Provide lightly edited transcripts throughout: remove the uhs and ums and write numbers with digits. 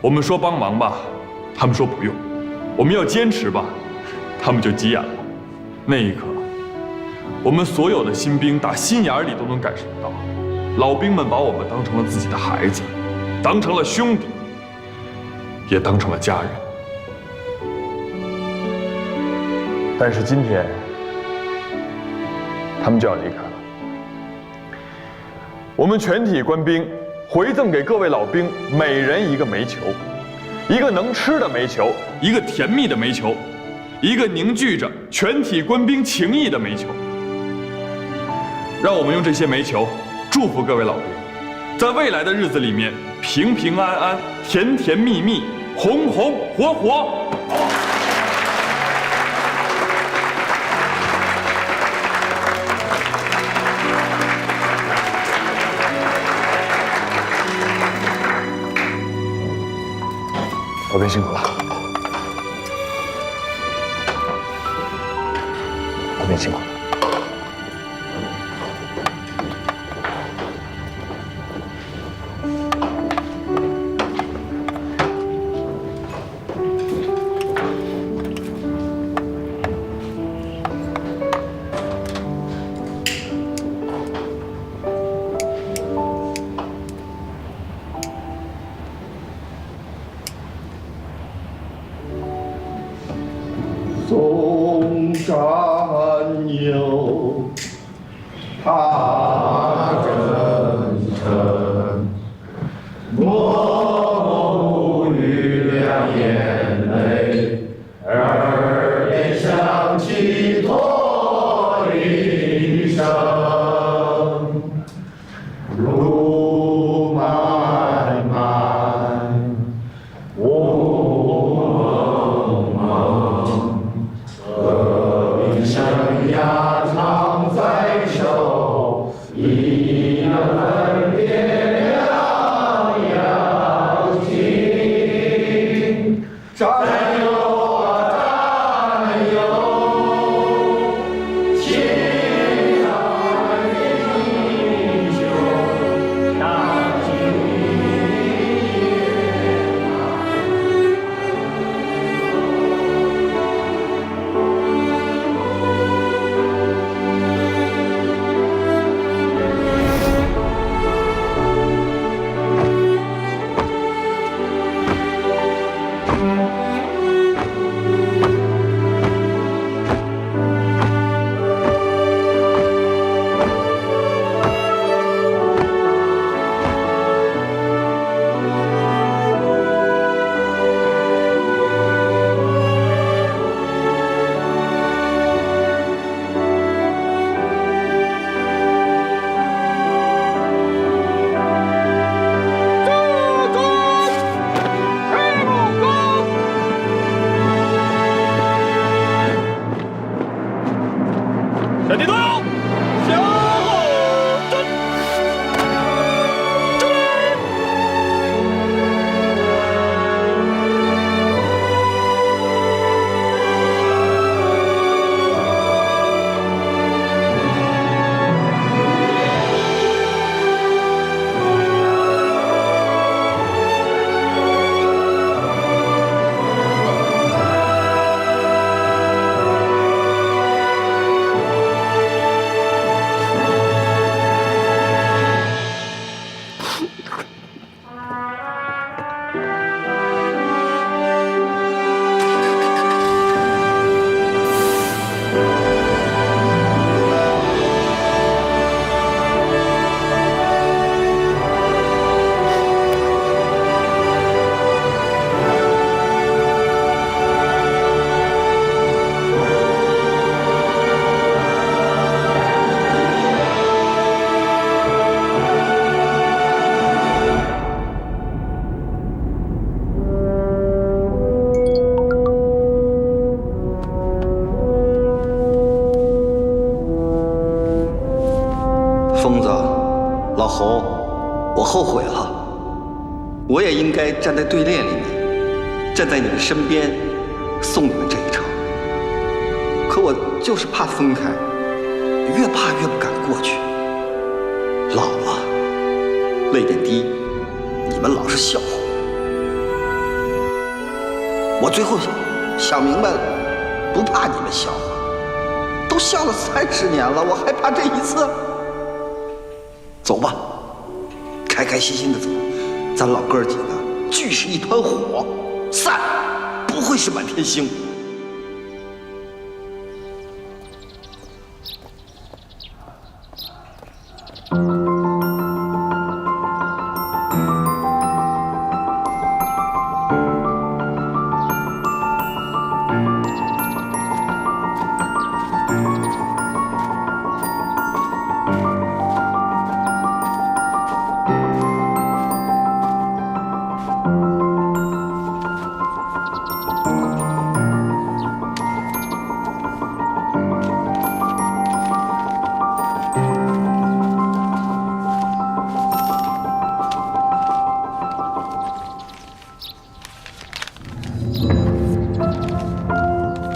我们说帮忙吧，他们说不用；我们要坚持吧，他们就急眼了。那一刻，我们所有的新兵打心眼里都能感受到，老兵们把我们当成了自己的孩子，当成了兄弟，也当成了家人。但是今天，他们就要离开了。我们全体官兵回赠给各位老兵每人一个煤球，一个能吃的煤球，一个甜蜜的煤球，一个凝聚着全体官兵情谊的煤球。让我们用这些煤球祝福各位老兵，在未来的日子里面平平安安、甜甜蜜蜜、红红火火。老兵辛苦了，老兵辛苦了。松山有他真诚，莫语两眼泪，耳边响起驼铃声。路漫漫，雾蒙蒙。生涯常在手，一人分别两样情。战友啊战友，情难英雄，大情小弟队友，向后站！疯子，老侯，我后悔了，我也应该站在队列里面，站在你们身边，送你们这一程。可我就是怕分开，越怕越不敢过去。老了，泪点低，你们老是笑话我。我最后想明白了，不怕你们笑话，都笑了30年了，我还怕这一次？走吧，开开心心的走，咱老哥几个聚是一团火，散不会是满天星。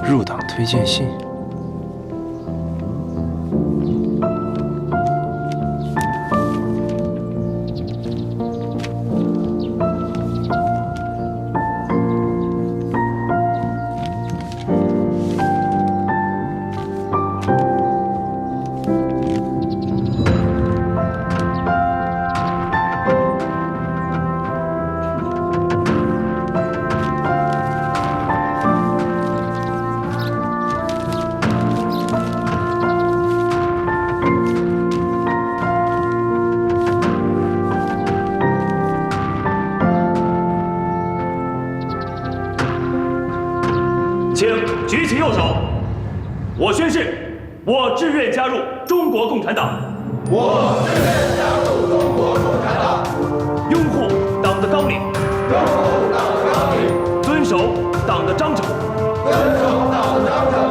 入党推荐信。请举起右手。我宣誓，我志愿加入中国共产党。我志愿加入中国共产党，拥护党的纲领，拥护党的纲领，遵守党的章程，遵守党的章程，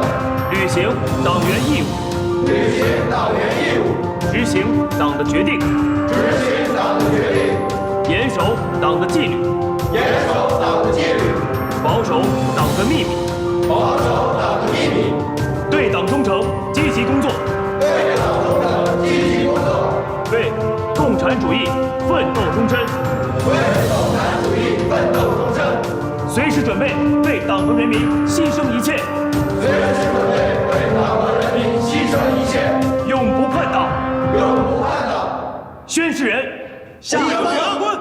履行党员义务，履行党员义务，执行党的决定，执行党的决定，严守党的纪律，严守党的纪律，保守党的秘密，保守党的秘密，对党忠诚，积极工作，对党忠诚，积极工作，为共产主义奋斗终身，为共产主义奋斗终身，随时准备为党和人民牺牲一切，随时准备为党和人民牺牲一切，永不叛党。永不叛党。宣誓人夏永坤。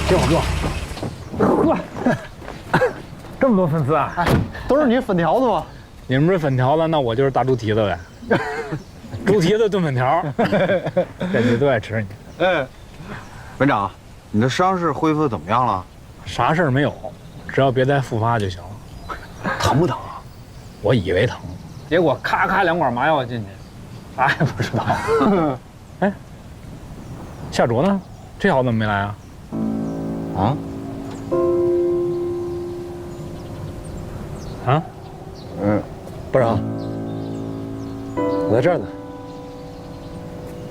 给我哥，这么多粉丝啊！都是你粉条子吗？你们是粉条子，那我就是大猪蹄子呗。猪蹄子炖粉条，这你都爱吃你。哎，文长，你的伤势恢复得怎么样了？啥事儿没有，只要别再复发就行了。疼不疼啊？我以为疼，结果咔咔2管麻药进去，啥也不知道。哎，夏卓呢？这好怎么没来啊？啊？啊？班长，我在这儿呢。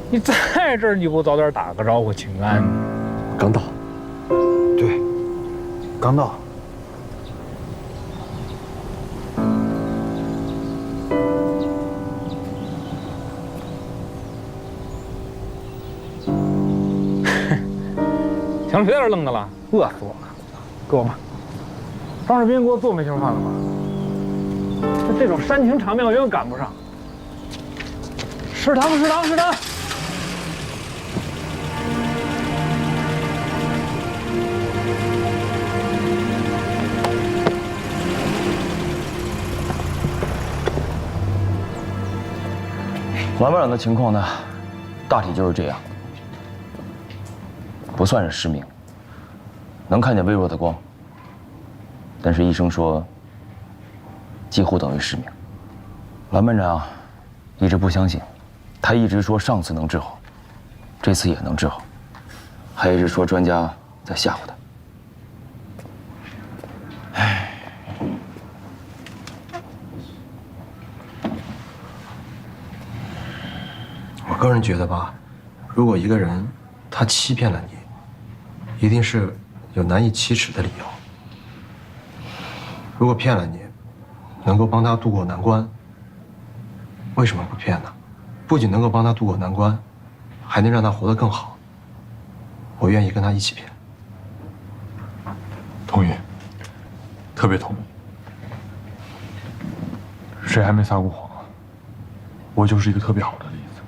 你在这儿，你不早点打个招呼请个安？刚到。对，刚到。行了，别在这愣着了，饿死我了。给我吧。张士斌给我做没情饭了吗？这种煽情场面我永远赶不上。食堂。王班长的情况呢，大体就是这样，不算是失明，能看见微弱的光，但是医生说几乎等于失明。蓝班长一直不相信，他一直说上次能治好，这次也能治好，还一直说专家在吓唬他。唉，我个人觉得吧，如果一个人他欺骗了你，一定是有难以启齿的理由。如果骗了你，能够帮他渡过难关，为什么不骗呢？不仅能够帮他渡过难关，还能让他活得更好。我愿意跟他一起骗。同意，特别同意。谁还没撒过谎啊？我就是一个特别好的例子。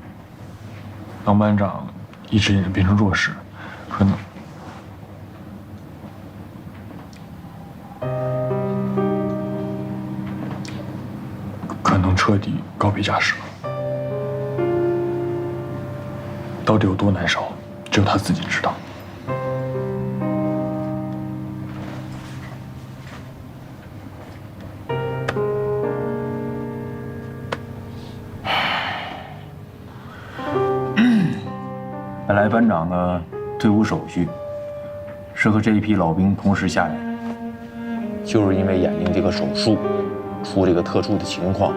郎班长一直也是变成弱势，可能彻底告别家世了。到底有多难受，只有他自己知道。本来班长的退伍手续是和这一批老兵同时下来的，就是因为眼睛这个手术出这个特殊的情况，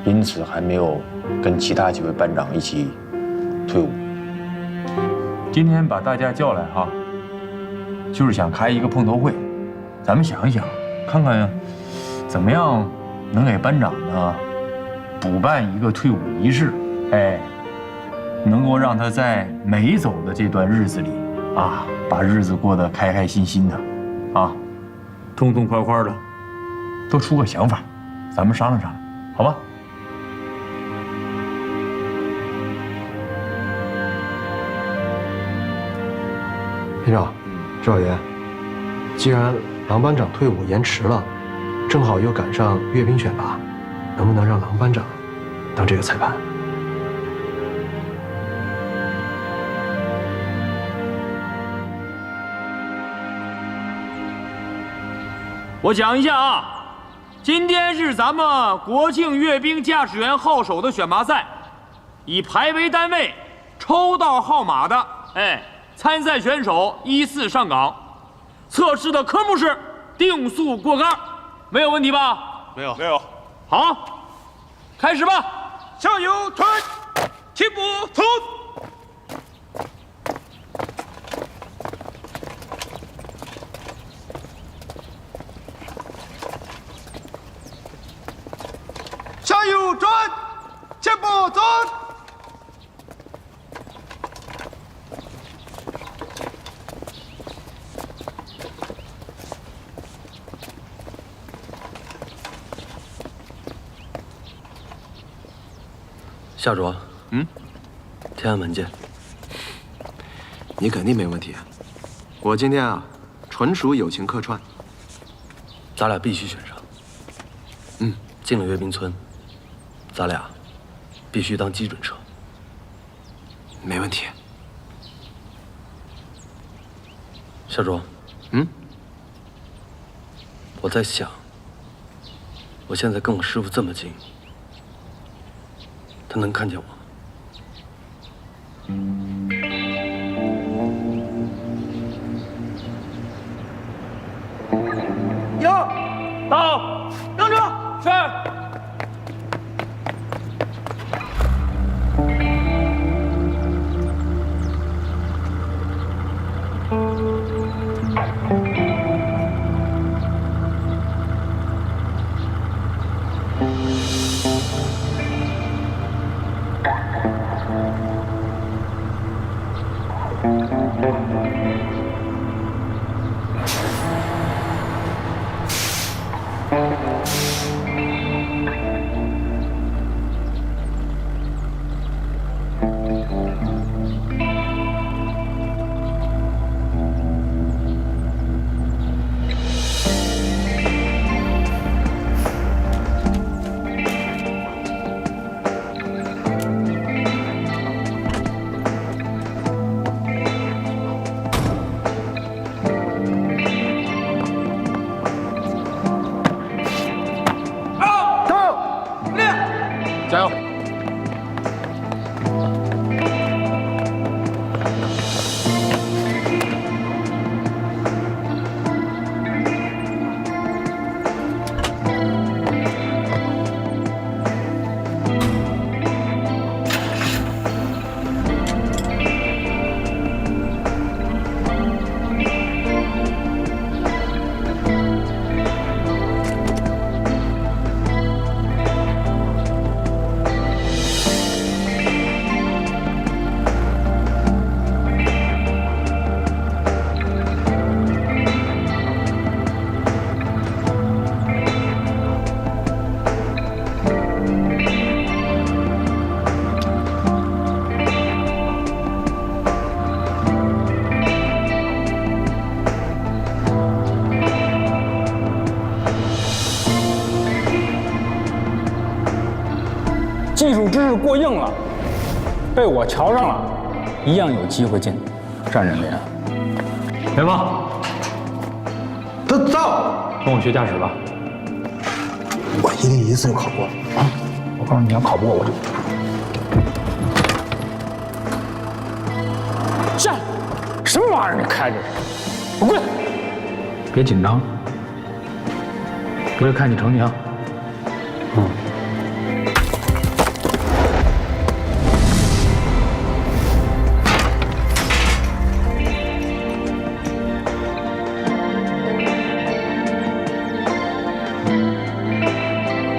因此还没有跟其他几位班长一起退伍。今天把大家叫来哈，就是想开一个碰头会，咱们想一想，看看怎么样能给班长呢补办一个退伍仪式，哎。能够让他在没走的这段日子里啊，把日子过得开开心心的，啊，痛痛快快的，都出个想法，咱们商量商量，好吧？连长，赵爷，既然郎班长退伍延迟了，正好又赶上阅兵选拔，能不能让郎班长当这个裁判？我讲一下啊，今天是咱们国庆阅兵驾驶员号手的选拔赛，以排为单位，抽到号码的，参赛选手依次上岗。测试的科目是定速过杆，没有问题吧？没有。好，开始吧。向右推，起步走。向右转，前步走。夏卓，天安门见。你肯定没问题。我今天啊，纯属友情客串。咱俩必须选上。进了阅兵村，咱俩必须当基准车。没问题。夏卓，我在想，我现在跟我师傅这么近，他能看见我吗？到，让车。是。知识过硬了，被我瞧上了，一样有机会进战人连。元芳，到，跟我学驾驶吧。我一定一次就考过啊！我告诉你，你要考不过我就下来。什么玩意儿？你开着，我跪！别紧张，回来看你成绩啊。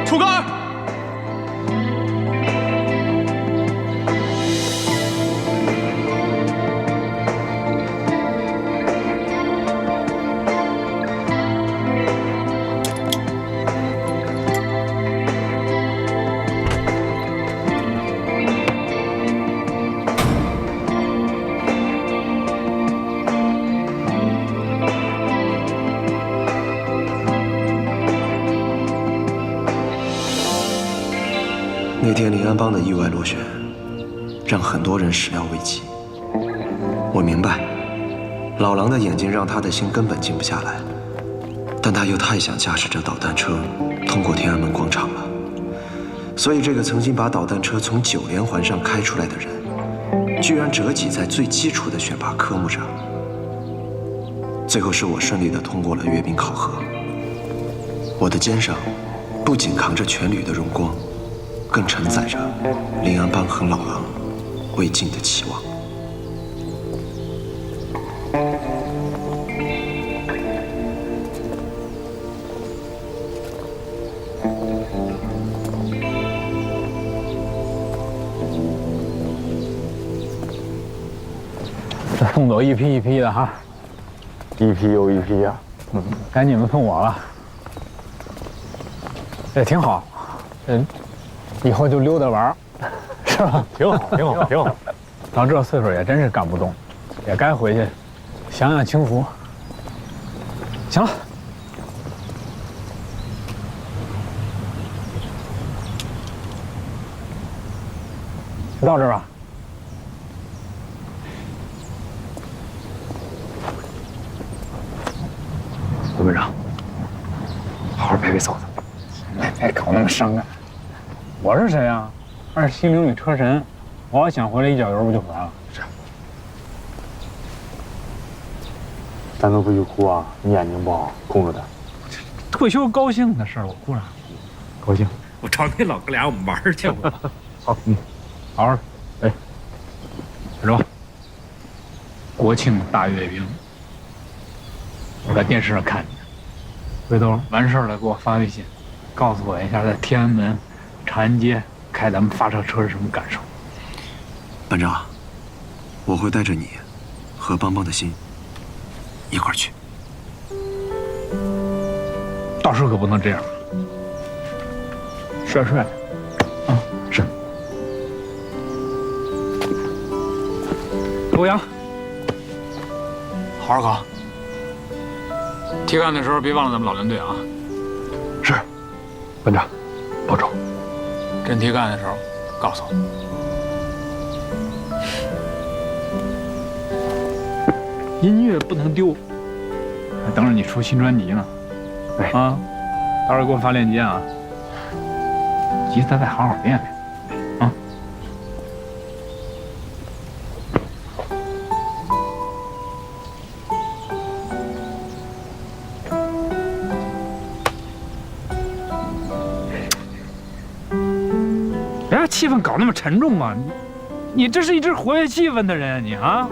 出杆！那天临安帮的意外落选，让很多人始料未及。我明白，老狼的眼睛让他的心根本静不下来，但他又太想驾驶着导弹车通过天安门广场了。所以，这个曾经把导弹车从9连环上开出来的人，居然折戟在最基础的选拔科目上。最后是我顺利地通过了阅兵考核。我的肩上不仅扛着全旅的荣光，更承载着临安帮和老狼未尽的期望。这送走一批一批的哈，一批又一批呀。该你们送我了。这挺好，以后就溜达玩儿，是吧？挺好，挺好，挺好。到这岁数也真是干不动，也该回去享享清福。行了，就到这儿吧。董队长，好好陪陪嫂子。别搞那么伤感。我是谁啊？27灵女车神，我要想回来一脚油不就回来了？咱能不许哭啊？你眼睛不好，控制点。退休高兴的事儿，我哭啥？高兴。我找那老哥俩我们玩去。好，好好的。哎，小周，国庆大阅兵，我在电视上看见，回头完事儿了给我发微信，告诉我一下在天安门、长安街开咱们发射车是什么感受。班长，我会带着你和邦邦的心一块儿去。到时候可不能这样，帅帅的。啊，是。欧阳，好好考。提干的时候别忘了咱们老连队啊。是，班长，保重。真提干的时候告诉我。音乐不能丢，还等着你出新专辑呢。哎啊，到时候给我发链接啊。吉他再好好练练啊。别让气氛搞那么沉重嘛！你这是一直活跃气氛的人，你啊，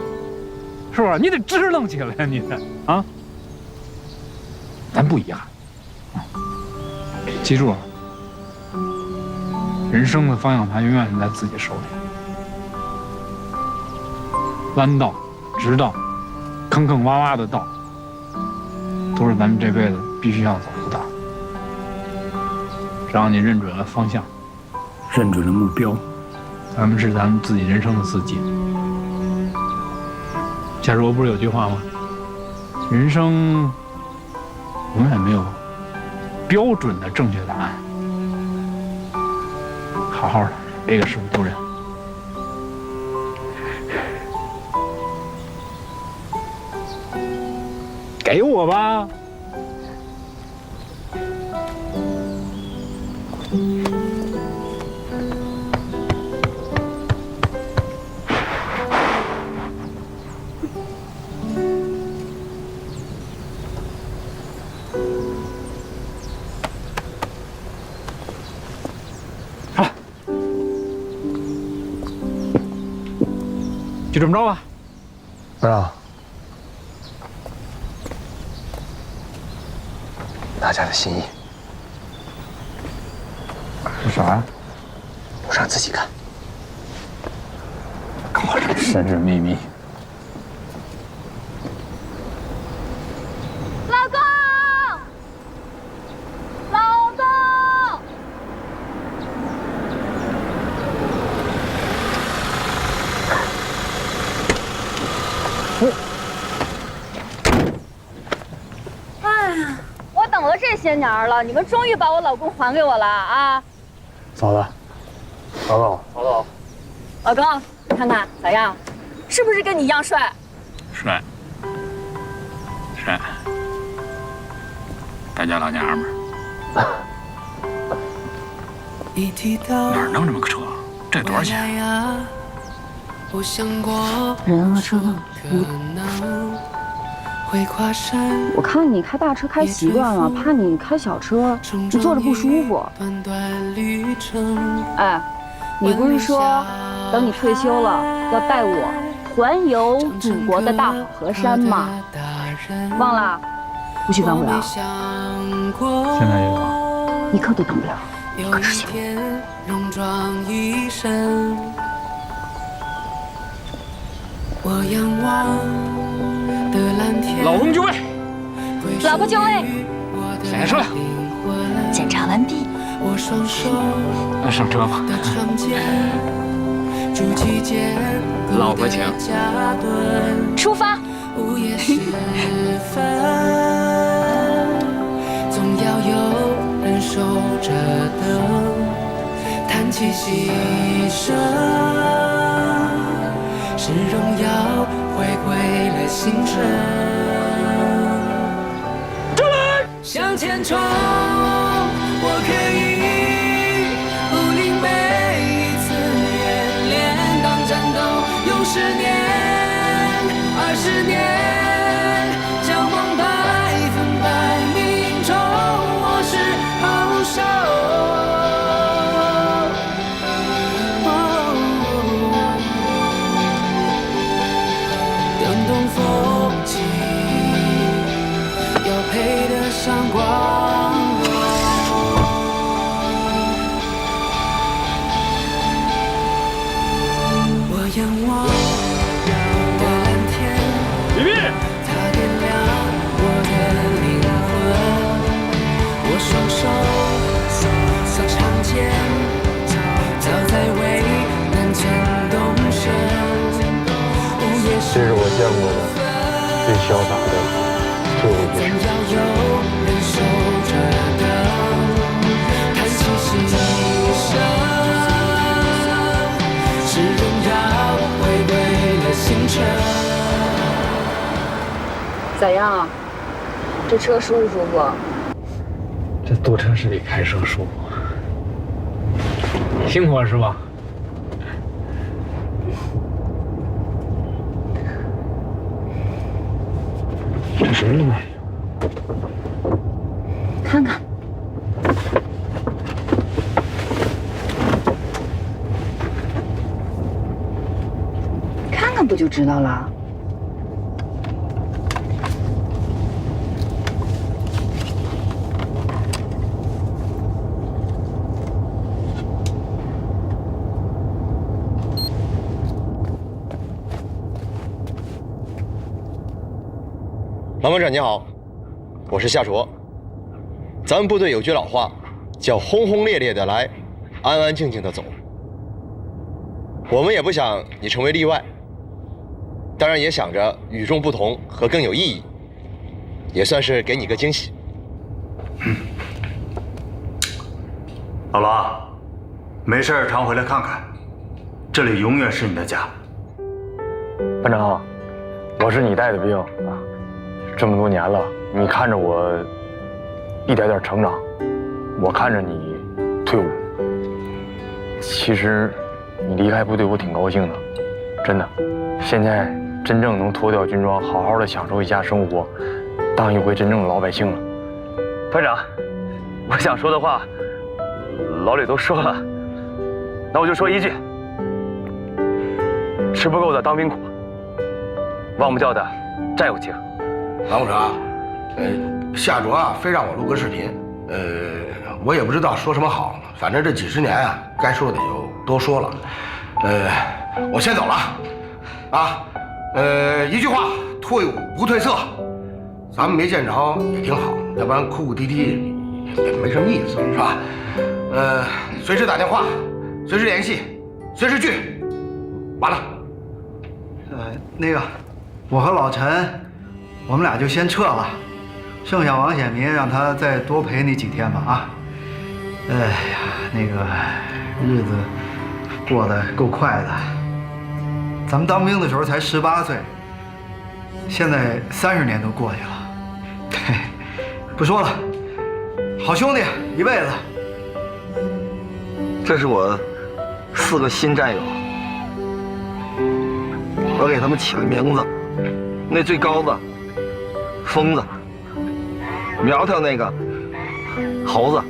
是不是？你得支棱起来呀，你得啊。咱不遗憾，记住了，人生的方向盘永远是在自己手里。弯道、直道、坑坑洼洼的道，都是咱们这辈子必须要走的道。只要你认准了方向，认准了目标，咱们是咱们自己人生的自己。夏如不是有句话吗？人生永远没有标准的正确答案。好好的。这个是不是丢人？给我吧。就这么着吧。不让。大家的心意。这啥呀？我让自己看。搞什么神神秘秘？老公，老公。哎呀，我等了这些年了，你们终于把我老公还给我了啊！嫂子，嫂子，老公，你看看咋样？是不是跟你一样帅？帅，大家老娘们儿。哪儿弄这么个车？这多少钱？人和车呢？我看你开大车开习惯了，怕你开小车，你坐着不舒服。哎，你不是说等你退休了要带我环游祖国的大好河山吗？忘了？不许当不了。现在也有。一刻都当不了，可知行？老公就位，老婆就位，下车。检查完毕。那上车吧。老婆请。出发。总要有人守着灯，叹气息声，是荣耀回归了星辰。向前冲，我可以不理每一次演练，当战斗用10年、20年，将梦100%命中，我是好手。电动风起，要配得上光荣。我仰望的蓝天，李斌，它点亮我的灵魂。我双手所长剑，早在为难牵动身。这是我见过的最潇洒的最后一总要有人守着灯，叹息牺牲，是荣耀回归了星辰。咋样？这车舒不舒服？这坐车是比开车舒服。辛苦了是吧？这什么东西？看看。看看不就知道了？王班长你好，我是夏卓。咱们部队有句老话，叫轰轰烈烈的来，安安静静的走。我们也不想你成为例外，当然也想着与众不同和更有意义，也算是给你个惊喜。老罗，没事常回来看看，这里永远是你的家。班长，我是你带的兵啊，这么多年了，你看着我一点点成长，我看着你退伍。其实你离开部队，我挺高兴的，真的。现在真正能脱掉军装，好好的享受一下生活，当一回真正的老百姓了。班长，我想说的话，老李都说了，那我就说一句：吃不够的当兵苦，忘不掉的战友情。王部长，夏卓啊，非让我录个视频，我也不知道说什么好，反正这几十年啊，该说的就都说了，我先走了，啊，一句话，退伍不褪色，咱们没见着也挺好，要不然哭哭啼啼也没什么意思，是吧？随时打电话，随时联系，随时聚，完了。那个，我和老陈，我们俩就先撤了，剩下王显民让他再多陪你几天吧啊。哎呀，那个日子过得够快的，咱们当兵的时候才18岁，现在30年都过去了。嘿，不说了，好兄弟一辈子。这是我4个新战友，我给他们起了名字，那最高的疯子，苗条那个猴子，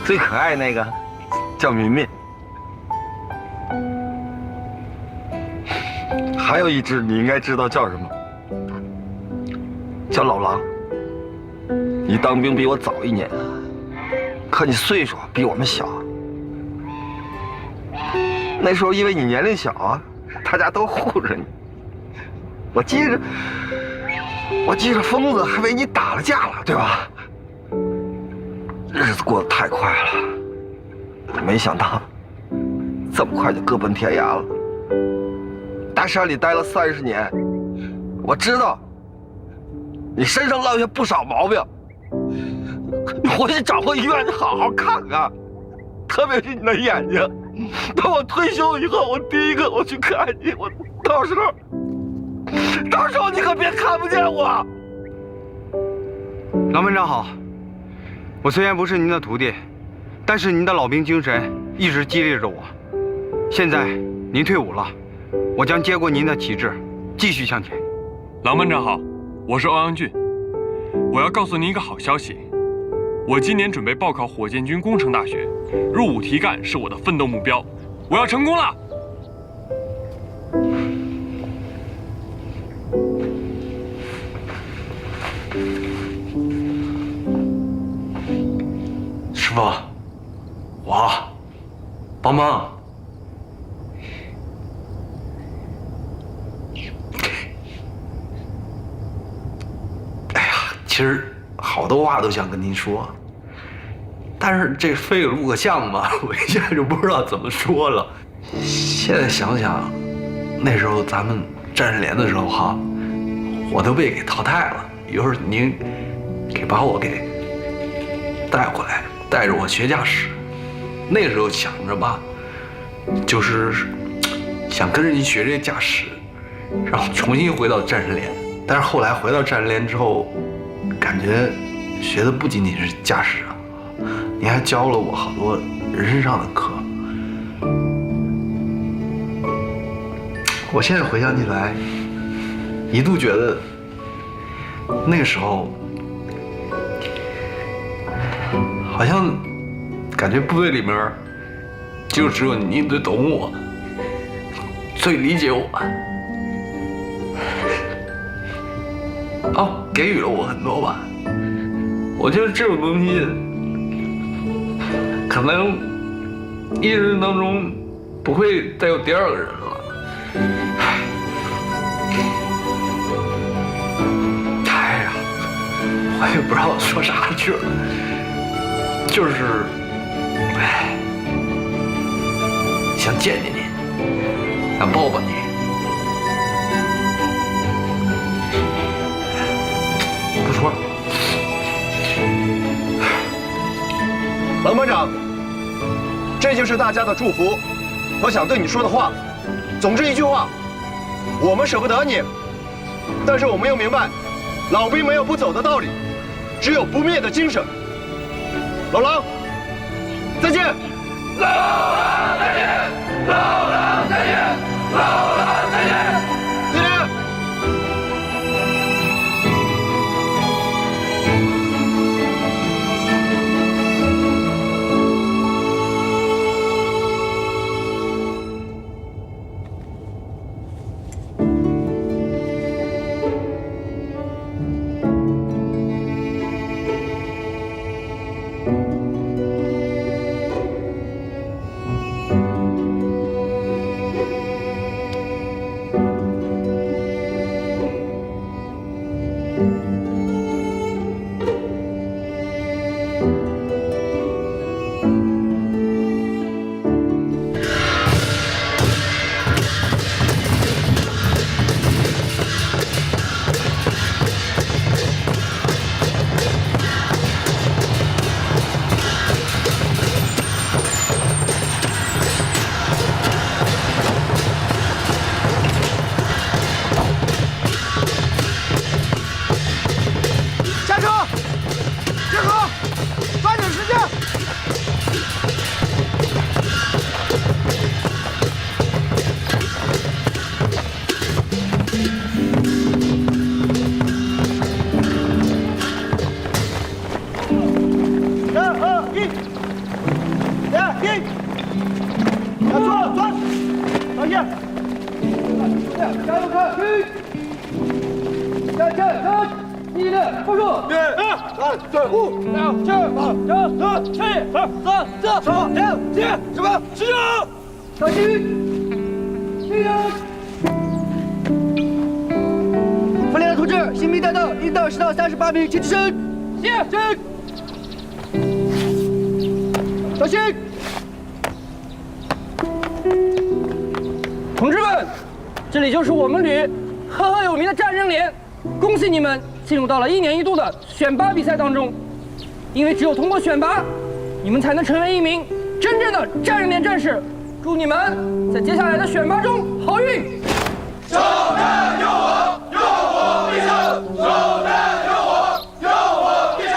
最可爱那个叫民民，还有一只你应该知道叫什么，叫老狼。你当兵比我早1年，可你岁数比我们小。那时候因为你年龄小啊，大家都护着你。我记着疯子还为你打了架了，对吧？日子过得太快了，没想到这么快就各奔天涯了。大山里待了30年，我知道你身上落下不少毛病，你回去找个医院好好看看，特别是你的眼睛。等我退休以后，我第一个我去看你，我到时候你可别看不见我。老班长好，我虽然不是您的徒弟，但是您的老兵精神一直激励着我。现在您退伍了，我将接过您的旗帜，继续向前。郎班长好，我是欧阳俊，我要告诉您一个好消息，我今年准备报考火箭军工程大学，入伍提干是我的奋斗目标，我要成功了。师傅，我帮忙。哎呀，其实好多话都想跟您说，但是这非得录个像嘛，我一下就不知道怎么说了。现在想想，那时候咱们战士连的时候哈，我都被给淘汰了。一会儿您把我给带回来，带着我学驾驶。那时候想着吧，就是想跟着您学这驾驶，然后重新回到战士连。但是后来回到战士连之后，感觉学的不仅仅是驾驶啊，您还教了我好多人身上的课。我现在回想起来，一度觉得那个时候好像感觉部队里面就只有您最懂我，最理解我，给予了我很多吧。我觉得这种东西可能一生当中不会再有第二个人了。哎呀，我也不知道说啥去了，就是，想见见你，想抱抱你。不说了。王班长，这就是大家的祝福，我想对你说的话。总之一句话，我们舍不得你，但是我们又明白，老兵没有不走的道理，只有不灭的精神。老狼，再见！老狼再见！老狼再见！老狼再见！再见！分连同志，新兵带到1到10到38名，请起身。是。小心。同志们，这里就是我们旅赫赫有名的战争连，恭喜你们进入到了1年1度的选拔比赛当中。因为只有通过选拔，你们才能成为一名真正的战争连战士。祝你们在接下来的选拔中好运！首战有我，有我必胜！首战有我，有我必胜！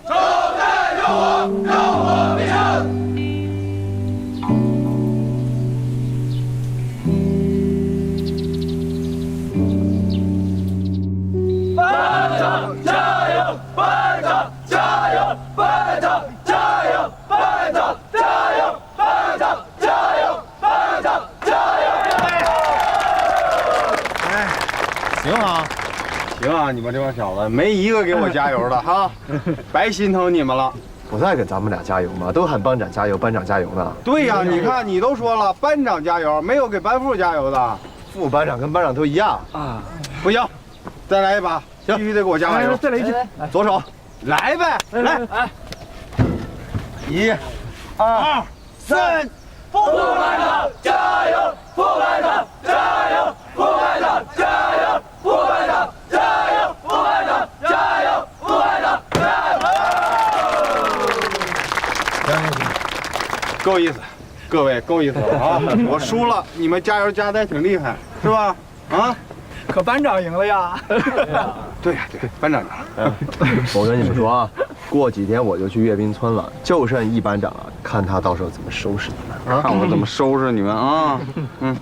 首战有我，有我必胜！班长加油！班长加油！班长加油！班长加油！班长加油！班长加油！哎，行啊，行啊，你们这帮小子没一个给我加油的哈，白心疼你们了。不在给咱们俩加油吗？都喊班长加油，班长加油呢。对呀，你看你都说了，班长加油，没有给班副加油的。副班长跟班长都一样啊，不行，再来一把，必须得给我加油。再来一句，左手，来呗，来，来，1、2、3，副班长加油！副班长加油！副班长加油！副班长加油！副班长加油！副班长加油！够意思，各位够意思了啊！我输了，你们加油加的挺厉害，是吧？啊？可班长赢了呀！对呀，对，班长赢了。我跟你们说啊，过几天我就去阅兵村了，就剩1班长了，看他到时候怎么收拾你们啊！看我怎么收拾你们啊！嗯，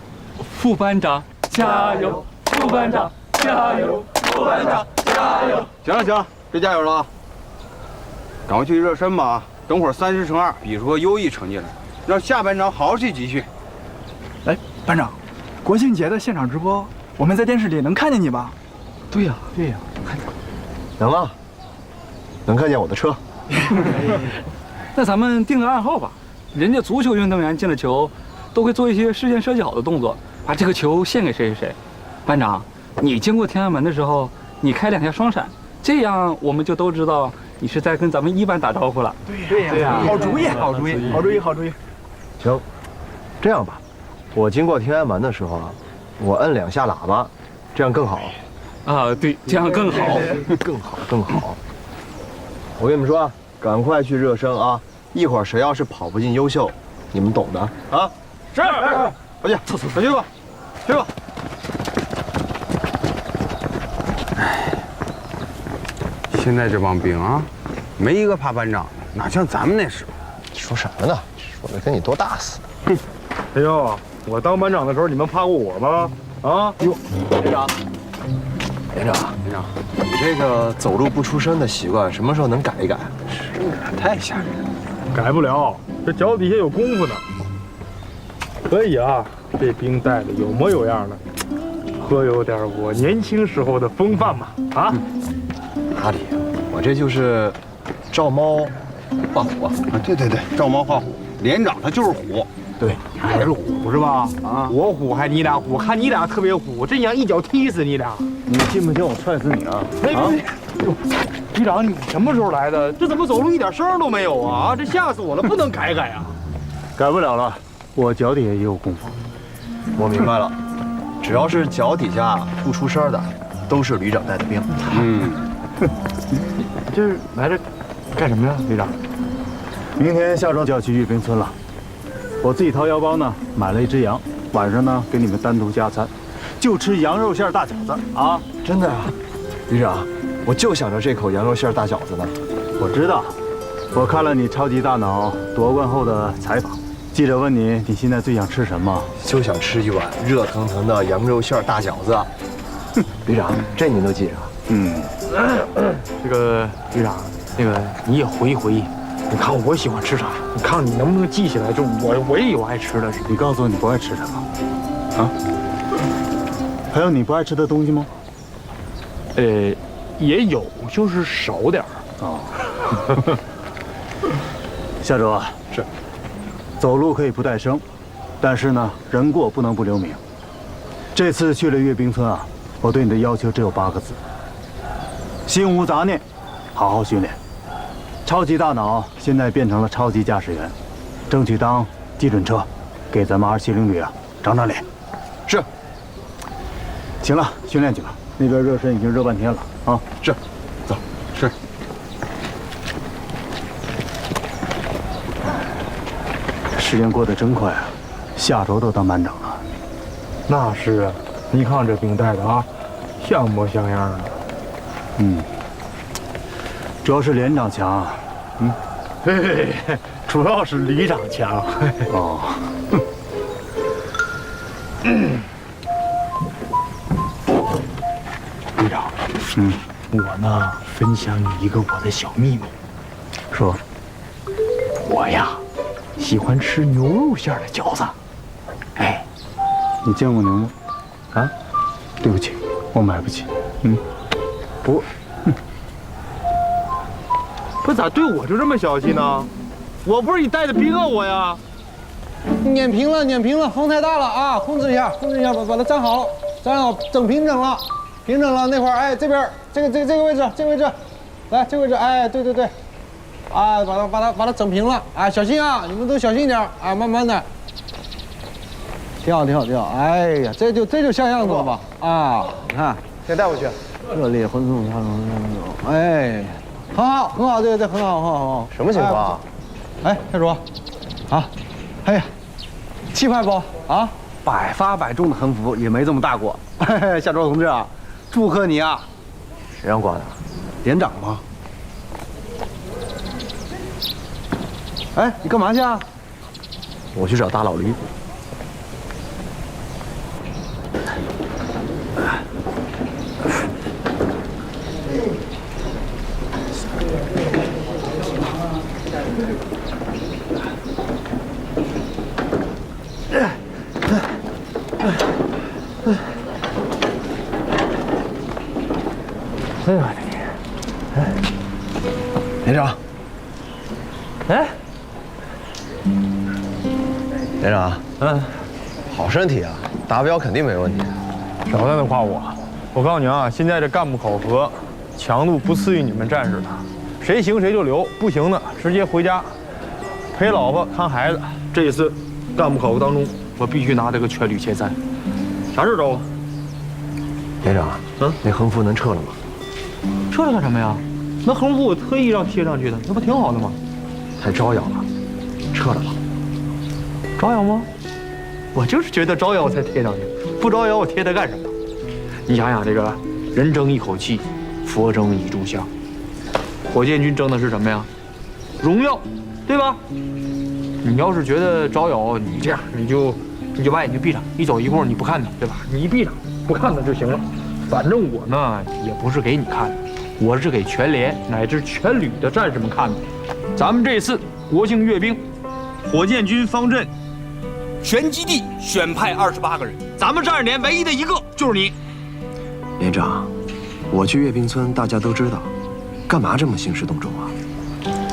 副班长加油！副班长加油！副班长加油！行了行了，别加油了啊！赶快去热身吧，等会儿30×2比出个优异成绩来，让下班长好好去集训。哎，班长，国庆节的现场直播，我们在电视里能看见你吧？对呀，对呀，能啊，能看见我的车。那咱们定个暗号吧，人家足球运动员进了球，都会做一些事先设计好的动作，把这个球献给谁谁谁。班长，你经过天安门的时候，你开2下双闪，这样我们就都知道你是在跟咱们1班打招呼了。对呀，好主意，好主意，好主意，好主意。行，这样吧，我经过天安门的时候啊，我摁2下喇叭，这样更好。啊，对，这样更好，更好，更好。我跟你们说啊，赶快去热身啊！一会儿谁要是跑不进优秀，你们懂的啊。是。回去，回去吧，去吧。现在这帮兵啊，没一个怕班长的，哪像咱们那时候。说什么呢？说的跟你多大似的。哼！哎呦，我当班长的时候，你们怕过我吗？啊？哟，连长，连长，你这个走路不出声的习惯，什么时候能改一改？是，太吓人了。改不了，这脚底下有功夫呢。可以啊，这兵带的有模有样的，颇有点我年轻时候的风范嘛。啊？哪里？我这就是照猫画虎啊！对，照猫画虎。连长他就是虎。对，还是虎不是吧？啊，我虎还你俩虎，看你俩特别虎，真想一脚踢死你俩！你信不信我踹死你啊？局长，你什么时候来的？这怎么走路一点声都没有啊？这吓死我了，不能改啊！改不了了，我脚底下也有功夫。我明白了，只要是脚底下不出声的，都是旅长带的兵。这是来这干什么呀，旅长？明天下周就要去阅兵村了。我自己掏腰包呢，买了一只羊，晚上呢给你们单独加餐，就吃羊肉馅大饺子啊！真的啊，旅长，我就想着这口羊肉馅大饺子呢。我知道，我看了你超级大脑夺冠后的采访，记者问你现在最想吃什么，就想吃一碗热腾腾的羊肉馅大饺子。旅长，这您都记着？这个旅长，那个你也回忆回忆。你看我喜欢吃啥？你看你能不能记起来？就我也有爱吃的。你告诉我你不爱吃什么？啊？还有你不爱吃的东西吗？也有，就是少点儿。哦。夏卓是，走路可以不带声，但是呢，人过不能不留名。这次去了阅兵村啊，我对你的要求只有8个字：心无杂念，好好训练。超级大脑现在变成了超级驾驶员，争取当基准车，给咱们270旅啊长长脸。是。行了，训练去吧，那边热身已经热半天了啊。是。走。是。时间过得真快啊，下周都当班长了。那是啊，你看这兵带的啊，像模像样的。主要是连长强，嘿，主要是旅长强。哦，旅长，我呢分享你一个我的小秘密。说，我呀喜欢吃牛肉馅的饺子。哎，你见过牛吗？啊？对不起，我买不起。不。不咋对我就这么小气呢？我不是你带的兵啊，我呀。碾平了，风太大了啊！控制一下，把它站好，整平整了。那会儿，哎，这边这个位置，来这个位置，哎，对，啊，把它整平了，啊，小心啊，你们都小心点啊，慢慢的。挺好，哎呀，这就像样子了吧？啊，你看，先带回去。热烈欢送，哎。很好，对，很好。什么情况？哎，太主，啊，哎呀，气派不？啊，100发100中的横幅也没这么大过。夏卓同志啊，祝贺你啊！谁让挂的？连长吗？哎，你干嘛去啊？我去找大老驴。哎呀我的天！连长，连长，好身体啊，达标肯定没问题。少在那夸我！我告诉你啊，现在这干部考核强度不次于你们战士的，谁行谁就留，不行的直接回家陪老婆看孩子。这一次干部考核当中，我必须拿这个全旅前3。啥事找我？连长，那横幅能撤了吗？撤了干什么呀？那横幅我特意让贴上去的，那不挺好的吗？太招摇了，撤了吧。招摇吗？我就是觉得招摇我才贴上去，不招摇我贴它干什么？你想想，这个人争一口气，佛争一炷香。火箭军争的是什么呀？荣耀，对吧？你要是觉得招摇，你这样你就把眼睛闭上，一走一过你不看它，对吧？你一闭上不看它就行了。反正我呢也不是给你看的，我是给全连乃至全旅的战士们看的。咱们这次国庆阅兵，火箭军方阵。全基地选派28个人，咱们战士连唯一的一个就是你。连长，我去阅兵村，大家都知道，干嘛这么兴师动众啊？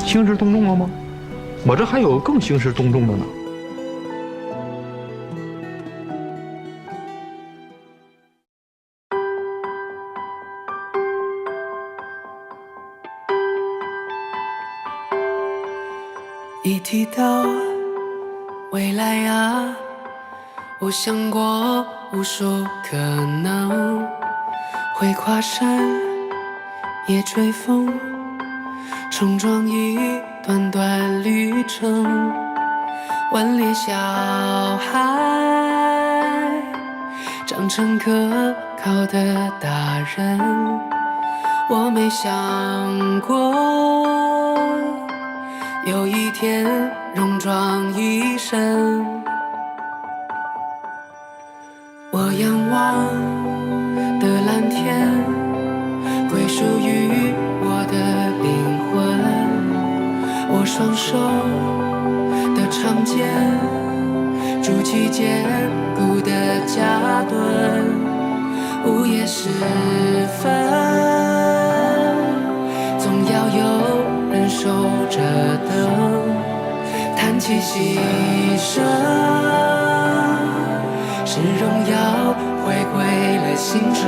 兴师动众了吗？我这还有更兴师动众的呢。一提到未来啊，我想过无数可能，会跨山，也追风，冲撞一段段旅程。顽劣小孩，长成可靠的大人，我没想过有一天戎装一身。我仰望的蓝天，归属于我的灵魂。我双手的长剑，筑起坚固的家墩。午夜时分，总要有人守着灯，叹气息声，是荣耀回归了星辰。